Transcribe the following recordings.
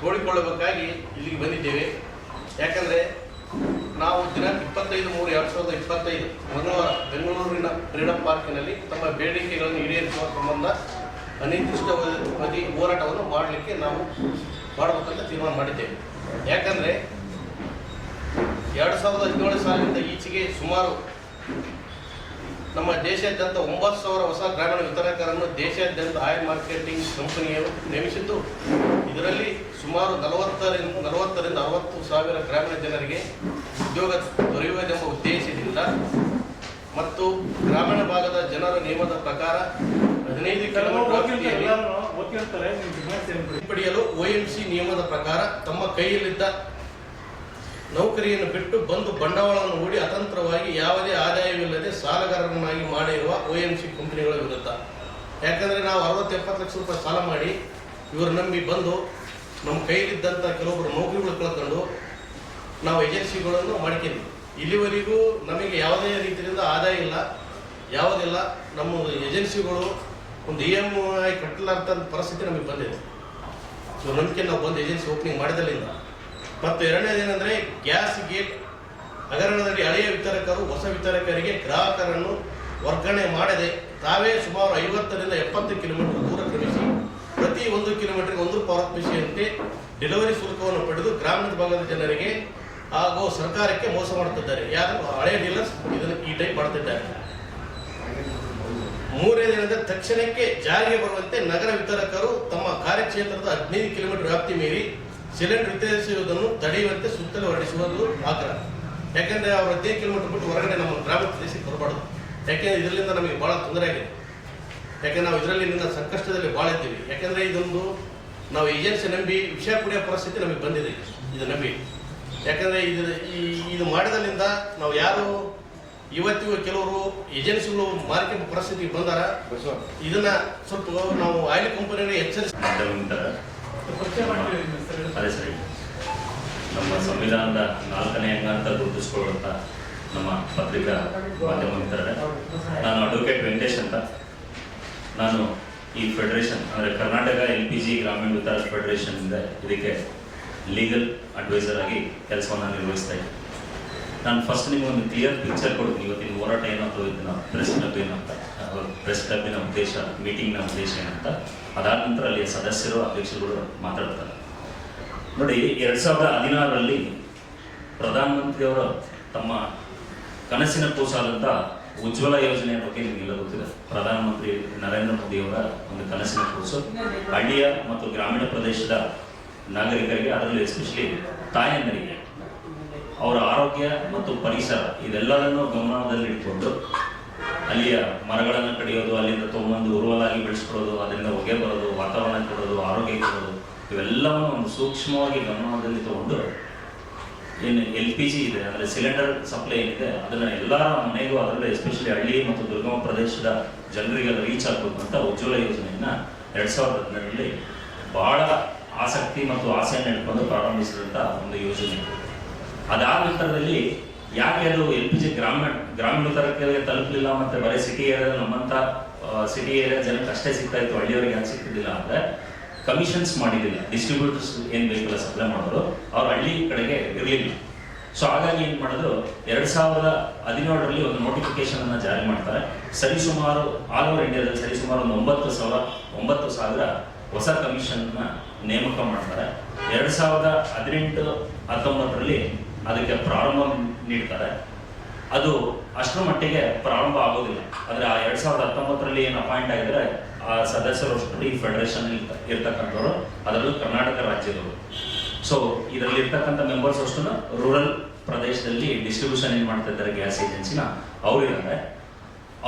ತೋಡಿಕೊಳ್ಳಬೇಕಾಗಿ ಇಲ್ಲಿಗೆ ಬಂದಿದ್ದೇವೆ. ಯಾಕಂದರೆ ನಾವು ದಿನಾಂಕ 25/3/2025 ಮಂಗಳವಾರ ಬೆಂಗಳೂರಿನ ಫ್ರೀಡಂ ಪಾರ್ಕಿನಲ್ಲಿ ತಮ್ಮ ಬೇಡಿಕೆಗಳನ್ನು ಈಡೇರಿಸುವ ಸಂಬಂಧ ಅನಿರ್ದಿಷ್ಟಾವಧಿ ಹೋರಾಟವನ್ನು ಮಾಡಲಿಕ್ಕೆ ನಾವು ಮಾಡಬೇಕಂತ ತೀರ್ಮಾನ ಮಾಡಿದ್ದೇವೆ. ಯಾಕಂದರೆ 2017 ಸಾಲಿನಿಂದ ಈಚೆಗೆ ಸುಮಾರು ನಮ್ಮ ದೇಶಾದ್ಯಂತ 9,000 ಹೊಸ ಗ್ರಾಮೀಣ ವಿತರಕರನ್ನು ದೇಶಾದ್ಯಂತ ಆಯಿಲ್ ಮಾರ್ಕೆಟಿಂಗ್ ಕಂಪನಿಯು ನೇಮಿಸಿದ್ದು, ಇದರಲ್ಲಿ ಸುಮಾರು 40,000 ರಿಂದ 60,000 ಗ್ರಾಮೀಣ ಜನರಿಗೆ ಉದ್ಯೋಗ ದೊರೆಯುವುದೆಂಬ ಉದ್ದೇಶದಿಂದ ಮತ್ತು ಗ್ರಾಮೀಣ ಭಾಗದ ಜನರ ನಿಯಮದ ಪ್ರಕಾರ 15 ಕಿಲೋಮೀಟರ್ ಪಡೆಯಲು OMC ನಿಯಮದ ಪ್ರಕಾರ ತಮ್ಮ ಕೈಯಲ್ಲಿದ್ದ ನೌಕರಿಯನ್ನು ಬಿಟ್ಟು ಬಂದು ಬಂಡವಾಳವನ್ನು ಹೂಡಿ ಅತಂತ್ರವಾಗಿ ಯಾವುದೇ ಆದಾಯವಿಲ್ಲದೆ ಸಾಲಗಾರರನ್ನಾಗಿ ಮಾಡಿರುವ OMC ಕಂಪನಿಗಳ ವಿರುದ್ಧ. ಯಾಕಂದರೆ ನಾವು 60-70 ಲಕ್ಷ ರೂಪಾಯಿ ಸಾಲ ಮಾಡಿ ಇವರು ನಂಬಿ ಬಂದು ನಮ್ಮ ಕೈಲಿದ್ದಂಥ ಕೆಲವೊಬ್ಬರು ನೌಕರಿಗಳು ಕಳ್ಕೊಂಡು ನಾವು ಏಜೆನ್ಸಿಗಳನ್ನು ಮಾಡ್ಕೊಂಡಿದ್ವಿ. ಇಲ್ಲಿವರೆಗೂ ನಮಗೆ ಯಾವುದೇ ರೀತಿಯಿಂದ ಆದಾಯ ಇಲ್ಲ, ಯಾವುದಿಲ್ಲ. ನಮ್ಮ ಏಜೆನ್ಸಿಗಳು ಒಂದು EMI ಕಟ್ಟಲಾರ್ಥ ಪರಿಸ್ಥಿತಿ ನಮಗೆ ಬಂದಿದೆ. ಸೊ ನಂಬಿಕೆ ನಾವು ಬಂದು ಏಜೆನ್ಸಿ ಓಪನಿಂಗ್ ಮಾಡಿದಲ್ಲಿಂದ. ಮತ್ತು ಎರಡನೇದೇನೆಂದರೆ ಗ್ಯಾಸ್ ಗೇಟ್ ಹಗರಣದಲ್ಲಿ ಹಳೆಯ ವಿತರಕರು ಹೊಸ ವಿತರಕರಿಗೆ ಗ್ರಾಹಕರನ್ನು ವರ್ಗಾವಣೆ ಮಾಡದೆ ತಾವೇ ಸುಮಾರು 50 ರಿಂದ 70 ಕಿಲೋಮೀಟರ್ ದೂರ ಕ್ರಮಿಸಿ ಪ್ರತಿ 1 ಕಿಲೋಮೀಟರ್ಗೆ 1 ರೂಪಾಯಿ ಪೈಸೆಯಂತೆ ಡೆಲಿವರಿ ಶುಲ್ಕವನ್ನು ಪಡೆದು ಗ್ರಾಮೀಣ ಭಾಗದ ಜನರಿಗೆ ಹಾಗೂ ಸರ್ಕಾರಕ್ಕೆ ಮೋಸ ಮಾಡುತ್ತಿದ್ದಾರೆ. ಯಾರು ಹಳೆಯ ಡೀಲರ್ಸ್ ಇದನ್ನು ಈ ಟೈಪ್ ಮಾಡ್ತಿದ್ದಾರೆ. ಮೂರನೇದೇನೆಂದರೆ ತಕ್ಷಣಕ್ಕೆ ಜಾರಿಗೆ ಬರುವಂತೆ ನಗರ ವಿತರಕರು ತಮ್ಮ ಕಾರ್ಯಕ್ಷೇತ್ರದ 15 ಕಿಲೋಮೀಟರ್ ವ್ಯಾಪ್ತಿ ಮೀರಿ ಸಿಲಿಂಡರ್ ವಿತರಿಸುವುದನ್ನು ತಡೆಯುವಂತೆ ಸುತ್ತಲೂ ಹೊರಡಿಸುವುದು ಆಗ್ರಹ. ಯಾಕೆಂದರೆ ಅವರು 15 ಕಿಲೋಮೀಟರ್ ಬಿಟ್ಟು ಹೊರಗಡೆ ನಮ್ಮ ಗ್ರಾಮೀಣ ಪ್ರದೇಶಕ್ಕೆ ಬರಬಾರ್ದು. ಯಾಕೆಂದರೆ ಇದರಿಂದ ನಮಗೆ ಭಾಳ ತೊಂದರೆ ಆಗಿದೆ. ಯಾಕೆಂದರೆ ನಾವು ಇದರಲ್ಲಿ ನಿನ್ನ ಸಂಕಷ್ಟದಲ್ಲಿ ಭಾಳ ಇದ್ದೀವಿ. ಯಾಕೆಂದರೆ ಇದೊಂದು ನಾವು ಏಜೆನ್ಸಿ ನಂಬಿ ವಿಷ ಕುಡಿಯೋ ಪರಿಸ್ಥಿತಿ ನಮಗೆ ಬಂದಿದೆ ಇದು ನಂಬಿ. ಯಾಕಂದರೆ ಇದು ಮಾಡಿದಲ್ಲಿಂದ ನಾವು ಯಾರು ಇವತ್ತಿಗೂ ಕೆಲವರು ಏಜೆನ್ಸಿಗಳು ಮಾರ್ಕೆಟ್ ಪರಿಸ್ಥಿತಿಗೆ ಬಂದಾರ. ಇದನ್ನ ಸ್ವಲ್ಪ ನಾವು ಆಯಿಲ್ ಕಂಪನಿಗೆ ಎಚ್ಚರಿಸಿ ಅದೇ ಸರಿ. ನಮ್ಮ ಸಂವಿಧಾನದ 4ನೇ ಅಂಗ ಅಂತ ಗುರುತಿಸ್ಕೊಳ್ಳುವಂಥ ನಮ್ಮ ಪತ್ರಿಕಾ ಮಾಧ್ಯಮ ಮಿತ್ರರೇ, ನಾನು ಅಡ್ವೊಕೇಟ್ ವೆಂಕಟೇಶ್ ಅಂತ. ನಾನು ಈ ಫೆಡರೇಷನ್ ಅಂದರೆ ಕರ್ನಾಟಕ LPG ಗ್ರಾಮೀಣ ವಿತರಕ ಫೆಡರೇಷನ್ ಇಂದ ಇದಕ್ಕೆ ಲೀಗಲ್ ಅಡ್ವೈಸರ್ ಆಗಿ ಕೆಲಸವನ್ನು ನಿರ್ವಹಿಸ್ತಾ ಇದ್ದೀನಿ. ನಾನು ಫಸ್ಟ್ ನಿಮಗೆ ಒಂದು ಕ್ಲಿಯರ್ ಪಿಕ್ಚರ್ ಕೊಡ್ತೀನಿ. ಇವತ್ತಿನ ಹೋರಾಟ ಏನಂತ ಇದನ್ನ ಪ್ರೆಸ್ ಕ್ಲಬ್ಬಿನ ಉದ್ದೇಶ, ಮೀಟಿಂಗ್ನ ಉದ್ದೇಶ ಏನಂತ. ಅದಾದ ನಂತರ ಅಲ್ಲಿ ಸದಸ್ಯರು ಅಧ್ಯಕ್ಷರುಗಳು ಮಾತಾಡ್ತಾರೆ. ನೋಡಿ, 2016ರಲ್ಲಿ ಪ್ರಧಾನಮಂತ್ರಿಯವರು ತಮ್ಮ ಕನಸಿನ ಕೂಸಾದಂಥ ಉಜ್ವಲ ಯೋಜನೆಯ ಬಗ್ಗೆ ನಿಮಗೆಲ್ಲ ಗೊತ್ತಿದೆ. ಪ್ರಧಾನಮಂತ್ರಿ ನರೇಂದ್ರ ಮೋದಿಯವರ ಒಂದು ಕನಸಿನ ಕೂಸು ಹಳ್ಳಿಯ ಮತ್ತು ಗ್ರಾಮೀಣ ಪ್ರದೇಶದ ನಾಗರಿಕರಿಗೆ, ಅದರಲ್ಲೂ ಎಸ್ಪೆಷಲಿ ತಾಯಂದರಿಗೆ ಅವರ ಆರೋಗ್ಯ ಮತ್ತು ಪರಿಸರ ಇದೆಲ್ಲದನ್ನು ಗಮನದಲ್ಲಿಟ್ಕೊಂಡು ಅಲ್ಲಿಯ ಮರಗಳನ್ನು ಕಡಿಯೋದು, ಅಲ್ಲಿಂದ ತೊಗೊಂಬಂದು ಉರುವಲಾಗಿ ಬೆಳೆಸ್ಕೊಳ್ಳೋದು, ಅದರಿಂದ ಹೊಗೆ ಬರೋದು, ವಾತಾವರಣ ಕೊಡೋದು, ಆರೋಗ್ಯ ಕೊಡೋದು, ಇವೆಲ್ಲವನ್ನು ಒಂದು ಸೂಕ್ಷ್ಮವಾಗಿ ಗಮನದಲ್ಲಿ ತಗೊಂಡು ಏನು LPG ಇದೆ ಅಂದರೆ ಸಿಲಿಂಡರ್ ಸಪ್ಲೈ ಏನಿದೆ ಅದನ್ನು ಎಲ್ಲರ ಮನೆಗೂ, ಅದರಲ್ಲೂ ಎಸ್ಪೆಷಲಿ ಹಳ್ಳಿ ಮತ್ತು ದುರ್ಗಮ ಪ್ರದೇಶದ ಜನರಿಗೆಲ್ಲ ರೀಚ್ ಆಗಬೇಕು ಅಂತ ಉಜ್ವಲ ಯೋಜನೆಯನ್ನು 2017ರಲ್ಲಿ ಬಹಳ ಆಸಕ್ತಿ ಮತ್ತು ಆಸೆಯನ್ನು ಇಟ್ಕೊಂಡು ಪ್ರಾರಂಭಿಸಿದಂಥ ಒಂದು ಯೋಜನೆ. ಅದಾದ ನಂತರದಲ್ಲಿ ಯಾಕೆ ಅದು LPG ಗ್ರಾಮೀಣ ವಿತರಕರಿಗೆ ತಲುಪಲಿಲ್ಲ ಮತ್ತು ಬರೀ ಸಿಟಿ ಏರಿಯಾದಲ್ಲಿ ನಮ್ಮಂಥ ಸಿಟಿ ಏರಿಯಾ ಜನಕ್ಕೆ ಅಷ್ಟೇ ಸಿಗ್ತಾ ಇತ್ತು, ಹಳ್ಳಿಯವರಿಗೆ ಯಾಕೆ ಸಿಗ್ತಿದ್ದಿಲ್ಲ ಅಂದರೆ ಕಮಿಷನ್ಸ್ ಮಾಡಿರಲಿಲ್ಲ. ಡಿಸ್ಟ್ರಿಬ್ಯೂಟರ್ಸ್ ಏನು ಬೇಕಲ್ಲ ಸಪ್ಲೈ ಮಾಡೋರು ಅವ್ರು ಹಳ್ಳಿ ಕಡೆಗೆ ಇರಲಿಲ್ಲ. ಸೊ ಹಾಗಾಗಿ ಏನು ಮಾಡಿದ್ರು, 2017ರಲ್ಲಿ ಒಂದು ನೋಟಿಫಿಕೇಶನ್ ಅನ್ನು ಜಾರಿ ಮಾಡ್ತಾರೆ. ಸರಿಸುಮಾರು ಆಲ್ ಓವರ್ ಇಂಡಿಯಾದಲ್ಲಿ ಸರಿಸುಮಾರು ಒಂದು 9,000 ಹೊಸ ಕಮಿಷನ್ನ ನೇಮಕ ಮಾಡ್ತಾರೆ. 2018-19ರಲ್ಲಿ ಅದಕ್ಕೆ ಪ್ರಾರಂಭ ನೀಡ್ತಾರೆ. ಅದು ಅಷ್ಟರ ಮಟ್ಟಿಗೆ ಪ್ರಾರಂಭ ಆಗೋದಿಲ್ಲ. ಆದರೆ ಆ 2019ರಲ್ಲಿ ಏನು ಅಪಾಯಿಂಟ್ ಆಗಿದ್ರೆ ಆ ಸದಸ್ಯರು ಈ ಫೆಡರೇಷನ್ ಇರ್ತಕ್ಕಂಥವ್ರು, ಅದರಲ್ಲೂ ಕರ್ನಾಟಕ ರಾಜ್ಯದವರು. ಸೊ ಇದರಲ್ಲಿ ಇರ್ತಕ್ಕಂಥ ಮೆಂಬರ್ಸ್ ಅಷ್ಟು ರೂರಲ್ ಪ್ರದೇಶದಲ್ಲಿ ಡಿಸ್ಟ್ರಿಬ್ಯೂಷನ್ ಏನು ಮಾಡ್ತಾ ಇದ್ದಾರೆ ಗ್ಯಾಸ್ ಏಜೆನ್ಸಿನ ಅವರಿದ್ದಾರೆ.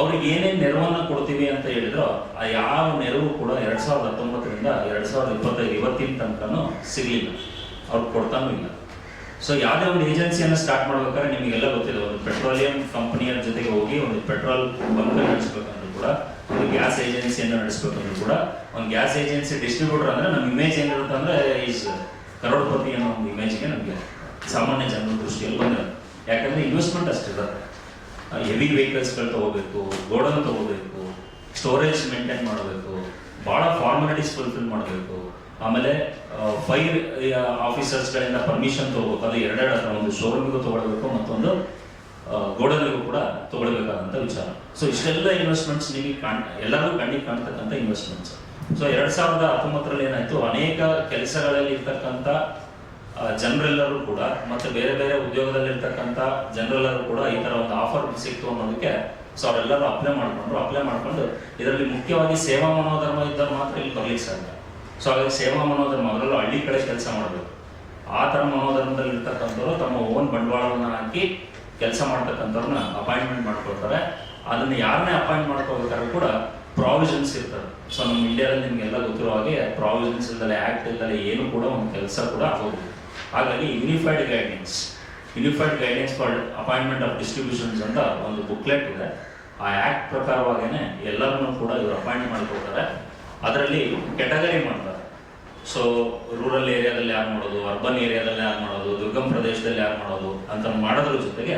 ಅವ್ರಿಗೆ ಏನೇನು ನೆರವನ್ನು ಕೊಡ್ತೀವಿ ಅಂತ ಹೇಳಿದ್ರು ಆ ಯಾವ ನೆರವು ಕೂಡ 2019ರಿಂದ 2025 ಇವತ್ತಿನ ತನಕನೂ ಸಿಗಲಿಲ್ಲ, ಅವ್ರು ಕೊಡ್ತಾನೂ ಇಲ್ಲ. ಸೊ ಯಾವುದೇ ಒಂದು ಏಜೆನ್ಸಿಯನ್ನು ಸ್ಟಾರ್ಟ್ ಮಾಡ್ಬೇಕಾದ್ರೆ ನಿಮಗೆಲ್ಲ ಗೊತ್ತಿದೆ, ಒಂದು ಪೆಟ್ರೋಲಿಯಂ ಕಂಪನಿಯ ಜೊತೆಗೆ ಹೋಗಿ ಒಂದು ಪೆಟ್ರೋಲ್ ಬಂಕ್ ನಡೆಸಬೇಕಂದ್ರೂ ಕೂಡ, ಒಂದು ಗ್ಯಾಸ್ ಏಜೆನ್ಸಿಯನ್ನು ನಡೆಸಬೇಕಂದ್ರೂ ಕೂಡ, ಒಂದು ಗ್ಯಾಸ್ ಏಜೆನ್ಸಿ ಡಿಸ್ಟ್ರಿಬ್ಯೂಟರ್ ಅಂದರೆ ನಮ್ಮ ಇಮೇಜ್ ಏನಿರುತ್ತೆ ಅಂದರೆ ಈಸ್ ಕರೋಡ್ಪತಿ ಅನ್ನೋ ಒಂದು ಇಮೇಜ್ಗೆ ನಮಗೆ ಸಾಮಾನ್ಯ ಜನರ ದೃಷ್ಟಿಯಲ್ಲಿ ಬಂದಿರೋದು. ಯಾಕಂದರೆ ಇನ್ವೆಸ್ಟ್ಮೆಂಟ್ ಅಷ್ಟಿರುತ್ತೆ. ಹೆವಿ ವೆಹಿಕಲ್ಸ್ಗಳು ತೊಗೋಬೇಕು, ಗೋಡನ್ ತೊಗೋಬೇಕು, ಸ್ಟೋರೇಜ್ ಮೇಂಟೈನ್ ಮಾಡಬೇಕು, ಭಾಳ ಫಾರ್ಮಾಲಿಟೀಸ್ ಫುಲ್ಫಿಲ್ ಮಾಡಬೇಕು, ಆಮೇಲೆ ಫೈರ್ ಆಫೀಸರ್ಸ್ಗಳಿಂದ ಪರ್ಮಿಷನ್ ತಗೋಬೇಕು. ಅದು ಎರಡೆರಡು ಹತ್ರ, ಒಂದು ಶೋರೂಮಿಗೂ ತಗೊಳ್ಬೇಕು, ಮತ್ತೊಂದು ಗೋಡನಿಗೂ ಕೂಡ ತಗೊಳ್ಬೇಕಾದಂಥ ವಿಚಾರ. ಸೊ ಇಷ್ಟೆಲ್ಲ ಇನ್ವೆಸ್ಟ್ಮೆಂಟ್ಸ್ ನಿಮಗೆ ಎಲ್ಲರಿಗೂ ಕಣ್ಣಿಗೆ ಕಾಣ್ತಕ್ಕಂಥ ಇನ್ವೆಸ್ಟ್ಮೆಂಟ್ಸ್. ಸೊ 2019ರಲ್ಲಿ ಏನಾಯ್ತು, ಅನೇಕ ಕೆಲಸಗಳಲ್ಲಿ ಇರ್ತಕ್ಕಂಥ ಜನರೆಲ್ಲರೂ ಕೂಡ ಮತ್ತೆ ಬೇರೆ ಬೇರೆ ಉದ್ಯೋಗದಲ್ಲಿರ್ತಕ್ಕಂಥ ಜನರೆಲ್ಲರೂ ಕೂಡ ಈ ತರ ಒಂದು ಆಫರ್ ಸಿಕ್ತು ಅನ್ನೋದಕ್ಕೆ ಸೊ ಅವರೆಲ್ಲರೂ ಅಪ್ಲೈ ಮಾಡ್ಕೊಂಡು ಇದರಲ್ಲಿ ಮುಖ್ಯವಾಗಿ ಸೇವಾ ಮನೋಧರ್ಮ ಇದ್ದಾಗ ಮಾತ್ರ ಇಲ್ಲಿ ಬರ್ಲಿಕ್ಕೆ ಸಾಧ್ಯ. ಸೊ ಹಾಗಾಗಿ ಸೇವಾ ಮನೋಧರ್ಮ, ಅದರಲ್ಲೂ ಹಳ್ಳಿ ಕಡೆ ಕೆಲಸ ಮಾಡಬೇಕು. ಆ ಥರ ಮನೋಧರ್ಮದಲ್ಲಿ ಇರ್ತಕ್ಕಂಥವ್ರು ತಮ್ಮ ಓನ್ ಬಂಡವಾಳವನ್ನು ಹಾಕಿ ಕೆಲಸ ಮಾಡ್ತಕ್ಕಂಥವ್ರನ್ನ ಅಪಾಯಿಂಟ್ಮೆಂಟ್ ಮಾಡ್ಕೊಳ್ತಾರೆ. ಅದನ್ನ ಯಾರನ್ನೇ ಅಪಾಯಿಂಟ್ ಮಾಡ್ಕೋಬೇಕಾದ್ರೂ ಕೂಡ ಪ್ರಾವಿಷನ್ಸ್ ಇರ್ತದೆ. ಸೊ ನಮ್ಮ ಇಂಡಿಯಾದಲ್ಲಿ ನಿಮಗೆಲ್ಲ ಗೊತ್ತಿರೋ ಹಾಗೆ ಪ್ರಾವಿಷನ್ಸ್ ಇಲ್ದಲೆ, ಆ್ಯಕ್ಟ್ ಇಲ್ದಲೆ ಏನು ಕೂಡ ಒಂದು ಕೆಲಸ ಕೂಡ ಆಗೋದಿಲ್ಲ. ಹಾಗಾಗಿ unified guidance for appointment of distributions ಅಂತ ಒಂದು ಬುಕ್ಲೆಟ್ ಇದೆ. ಆ ಆ್ಯಕ್ಟ್ ಪ್ರಕಾರವಾಗೇನೆ ಎಲ್ಲರನ್ನೂ ಕೂಡ ಇವರು ಅಪಾಯಿಂಟ್ ಮಾಡ್ಕೊಳ್ತಾರೆ. ಅದರಲ್ಲಿ ಕೆಟಗರಿ ಮಾಡ್ತಾರೆ. ಸೊ ರೂರಲ್ ಏರಿಯಾದಲ್ಲಿ ಯಾರು ಮಾಡೋದು, ಅರ್ಬನ್ ಏರಿಯಾದಲ್ಲಿ ಯಾರು ಮಾಡೋದು, ದುರ್ಗಮ್ ಪ್ರದೇಶದಲ್ಲಿ ಯಾರು ಮಾಡೋದು ಅಂತ ಮಾಡೋದ್ರ ಜೊತೆಗೆ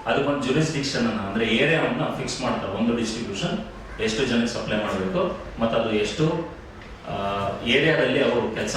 ಅದಕ್ಕೊಂದು ಜುರಿಸ್ಡಿಕ್ಷನ್ ಅನ್ನ, ಅಂದ್ರೆ ಏರಿಯಾವನ್ನ ಫಿಕ್ಸ್ ಮಾಡ್ತಾರೆ. ಒಂದು ಡಿಸ್ಟ್ರಿಬ್ಯೂಷನ್ ಎಷ್ಟು ಜನಕ್ಕೆ ಸಪ್ಲೈ ಮಾಡಬೇಕು ಮತ್ತು ಅದು ಎಷ್ಟು ಏರಿಯಾದಲ್ಲಿ ಅವರು ಕೆಲಸ